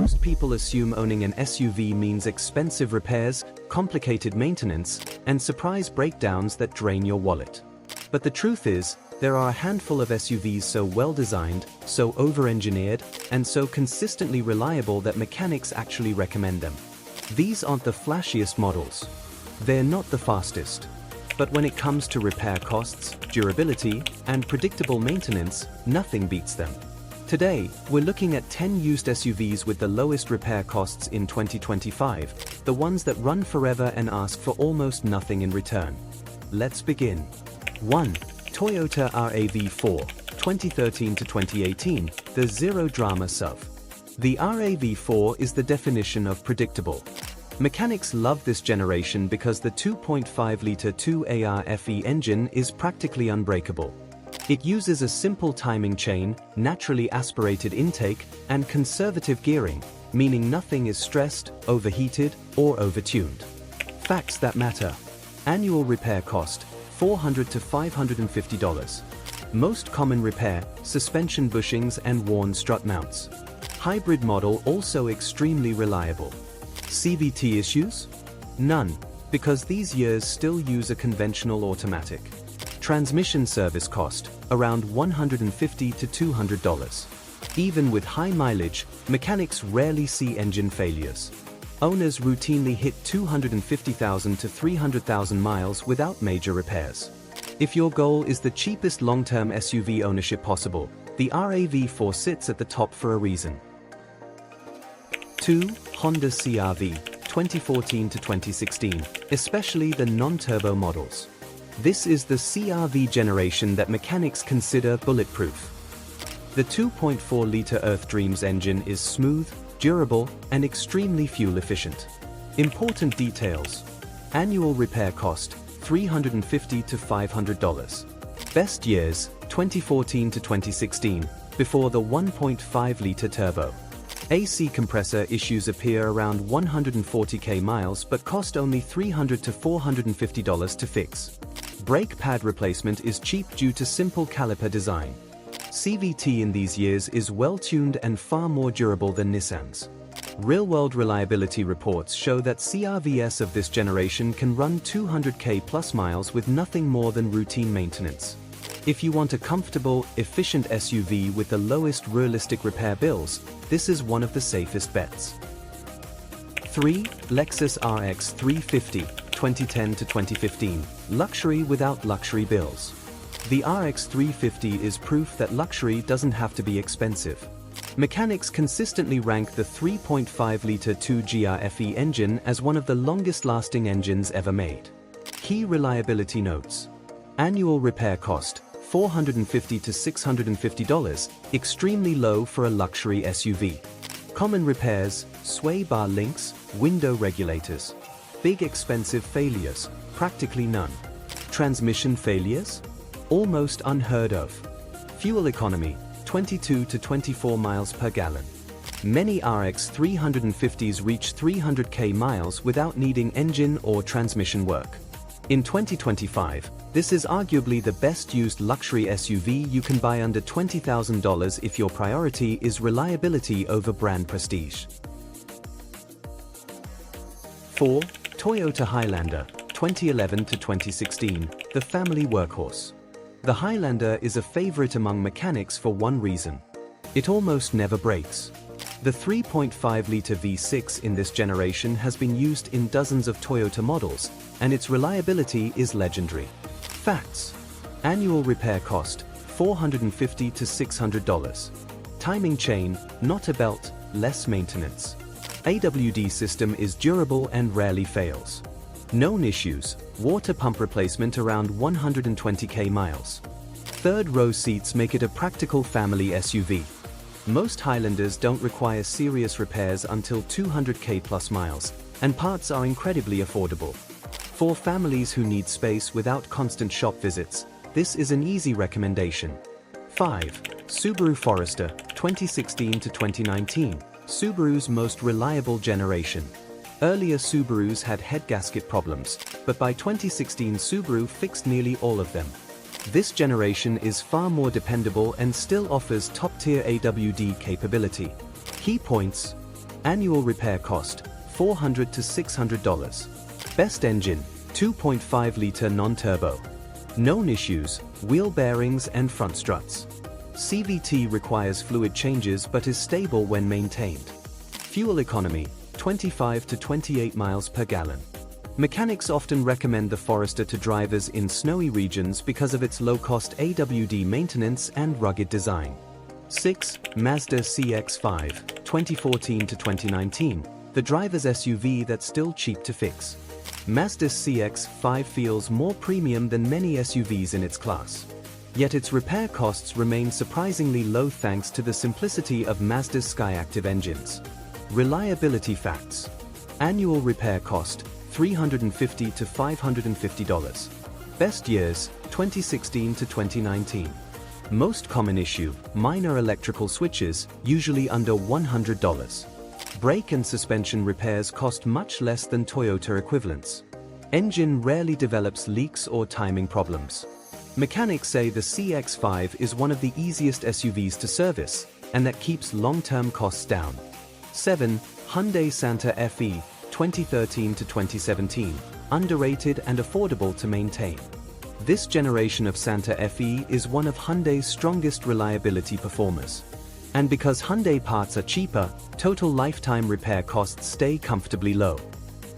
Most people assume owning an SUV means expensive repairs, complicated maintenance, and surprise breakdowns that drain your wallet. But the truth is, there are a handful of SUVs so well designed, so over-engineered, and so consistently reliable that mechanics actually recommend them. These aren't the flashiest models. They're not the fastest. But when it comes to repair costs, durability, and predictable maintenance, nothing beats them. Today, we're looking at 10 used SUVs with the lowest repair costs in 2025, the ones that run forever and ask for almost nothing in return. Let's begin. 1. Toyota RAV4, 2013 to 2018, the zero-drama SUV. The RAV4 is the definition of predictable. Mechanics love this generation because the 2.5-liter 2AR FE engine is practically unbreakable. It uses a simple timing chain, naturally aspirated intake, and conservative gearing, meaning nothing is stressed, overheated, or overtuned. Facts that matter. Annual repair cost, $400 to $550. Most common repair, suspension bushings and worn strut mounts. Hybrid model also extremely reliable. CVT issues? None, because these years still use a conventional automatic. Transmission service cost, around $150 to $200. Even with high mileage, mechanics rarely see engine failures. Owners routinely hit 250,000 to 300,000 miles without major repairs. If your goal is the cheapest long-term SUV ownership possible, the RAV4 sits at the top for a reason. 2. Honda CR-V, 2014 to 2016, especially the non-turbo models. This is the CR-V generation that mechanics consider bulletproof. The 2.4-liter Earth Dreams engine is smooth, durable, and extremely fuel-efficient. Important details. Annual repair cost, $350 to $500. Best years, 2014 to 2016, before the 1.5-liter turbo. AC compressor issues appear around 140k miles but cost only $300 to $450 to fix. Brake pad replacement is cheap due to simple caliper design. CVT in these years is well-tuned and far more durable than Nissan's. Real-world reliability reports show that CR-Vs of this generation can run 200k plus miles with nothing more than routine maintenance. If you want a comfortable, efficient SUV with the lowest realistic repair bills, this is one of the safest bets. 3. Lexus RX 350, 2010 to 2015, luxury without luxury bills. The RX 350 is proof that luxury doesn't have to be expensive. Mechanics consistently rank the 3.5-liter 2GR FE engine as one of the longest-lasting engines ever made. Key reliability notes. Annual repair cost, $450 to $650, extremely low for a luxury SUV. Common repairs, sway bar links, window regulators. Big expensive failures, practically none. Transmission failures? Almost unheard of. Fuel economy, 22 to 24 miles per gallon. Many RX 350s reach 300k miles without needing engine or transmission work. In 2025, this is arguably the best used luxury SUV you can buy under $20,000 if your priority is reliability over brand prestige. 4. Toyota Highlander, 2011 to 2016, the family workhorse. The Highlander is a favorite among mechanics for one reason. It almost never breaks. The 3.5-liter V6 in this generation has been used in dozens of Toyota models, and its reliability is legendary. Facts. Annual repair cost, $450 to $600. Timing chain, not a belt, less maintenance. AWD system is durable and rarely fails. Known issues, water pump replacement around 120k miles. Third row seats make it a practical family SUV. Most Highlanders don't require serious repairs until 200k plus miles, and parts are incredibly affordable. For families who need space without constant shop visits, this is an easy recommendation. 5. Subaru Forester, 2016 to 2019, Subaru's most reliable generation. Earlier Subarus had head gasket problems, but by 2016 Subaru fixed nearly all of them. This generation is far more dependable and still offers top-tier AWD capability. Key points. Annual repair cost, $400 to $600. Best engine, 2.5-liter non-turbo. Known issues, wheel bearings and front struts. CVT requires fluid changes but is stable when maintained. Fuel economy, 25 to 28 miles per gallon. Mechanics often recommend the Forester to drivers in snowy regions because of its low-cost AWD maintenance and rugged design. 6. Mazda CX-5, 2014 to 2019, the driver's SUV that's still cheap to fix. Mazda's CX-5 feels more premium than many SUVs in its class. Yet its repair costs remain surprisingly low thanks to the simplicity of Mazda's Skyactiv engines. Reliability facts. Annual repair cost, $350 to $550. Best years, 2016 to 2019. Most common issue, minor electrical switches, usually under $100. Brake and suspension repairs cost much less than Toyota equivalents. Engine rarely develops leaks or timing problems. Mechanics say the CX-5 is one of the easiest SUVs to service, and that keeps long-term costs down. 7. Hyundai Santa Fe, 2013 to 2017, underrated and affordable to maintain. This generation of Santa Fe is one of Hyundai's strongest reliability performers. And because Hyundai parts are cheaper, total lifetime repair costs stay comfortably low.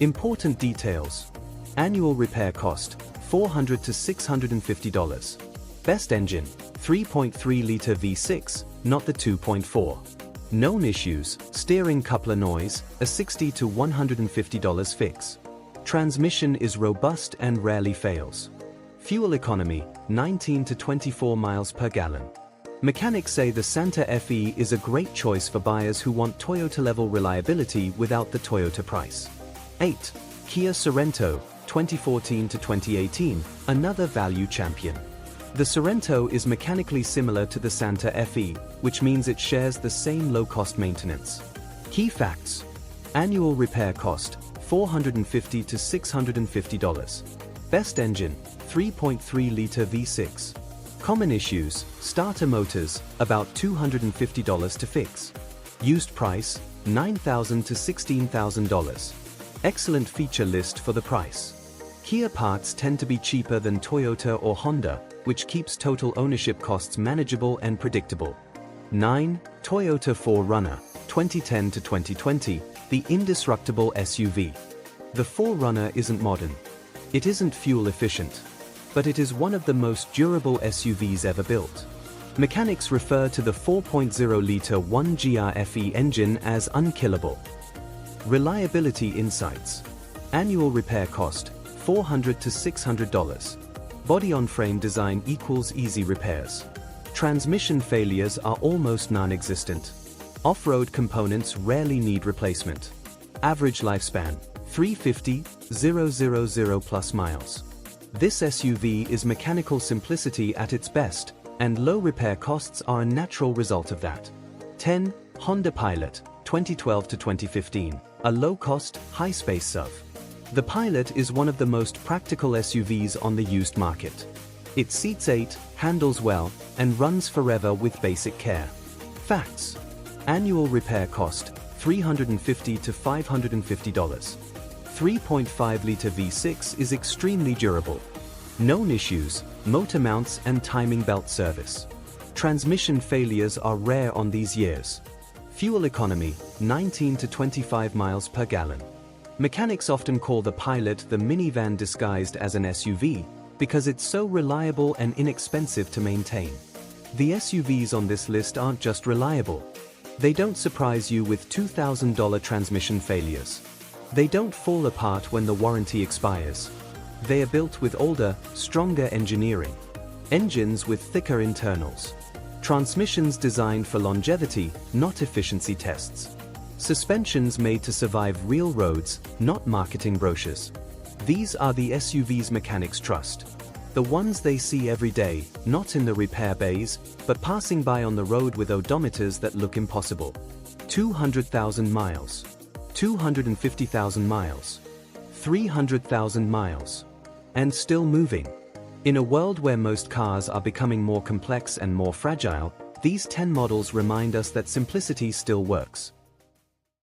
Important details. Annual repair cost, $400 to $650. Best engine, 3.3-liter V6, not the 2.4. Known issues, steering coupler noise, a $60 to $150 fix. Transmission is robust and rarely fails. Fuel economy, 19 to 24 miles per gallon. Mechanics say the Santa Fe is a great choice for buyers who want Toyota-level reliability without the Toyota price. 8. Kia Sorento, 2014 to 2018, another value champion. The Sorento is mechanically similar to the Santa Fe, which means it shares the same low-cost maintenance. Key facts. Annual repair cost, $450 to $650. Best engine, 3.3-liter V6. Common issues, starter motors, about $250 to fix. Used price, $9,000 to $16,000. Excellent feature list for the price. Kia parts tend to be cheaper than Toyota or Honda, which keeps total ownership costs manageable and predictable. 9. Toyota 4Runner, 2010 to 2020, the indestructible SUV. The 4Runner isn't modern. It isn't fuel efficient. But it is one of the most durable SUVs ever built. Mechanics refer to the 4.0-liter 1GR FE engine as unkillable. Reliability insights. Annual repair cost, $400 to $600. Body-on-frame design equals easy repairs. Transmission failures are almost non-existent. Off-road components rarely need replacement. Average lifespan, 350,000 plus miles. This SUV is mechanical simplicity at its best, and low repair costs are a natural result of that. 10. Honda Pilot, 2012 to 2015, a low-cost, high-space SUV. The Pilot is one of the most practical SUVs on the used market. It seats 8, handles well, and runs forever with basic care. Facts. Annual repair cost, $350 to $550. 3.5-liter V6 is extremely durable. Known issues, motor mounts and timing belt service. Transmission failures are rare on these years. Fuel economy, 19 to 25 miles per gallon. Mechanics often call the Pilot the minivan disguised as an SUV because it's so reliable and inexpensive to maintain. The SUVs on this list aren't just reliable. They don't surprise you with $2,000 transmission failures. They don't fall apart when the warranty expires. They are built with older, stronger engineering. Engines with thicker internals. Transmissions designed for longevity, not efficiency tests. Suspensions made to survive real roads, not marketing brochures. These are the SUVs mechanics trust. The ones they see every day, not in the repair bays, but passing by on the road with odometers that look impossible. 200,000 miles. 250,000 miles. 300,000 miles. And still moving. In a world where most cars are becoming more complex and more fragile, these 10 models remind us that simplicity still works.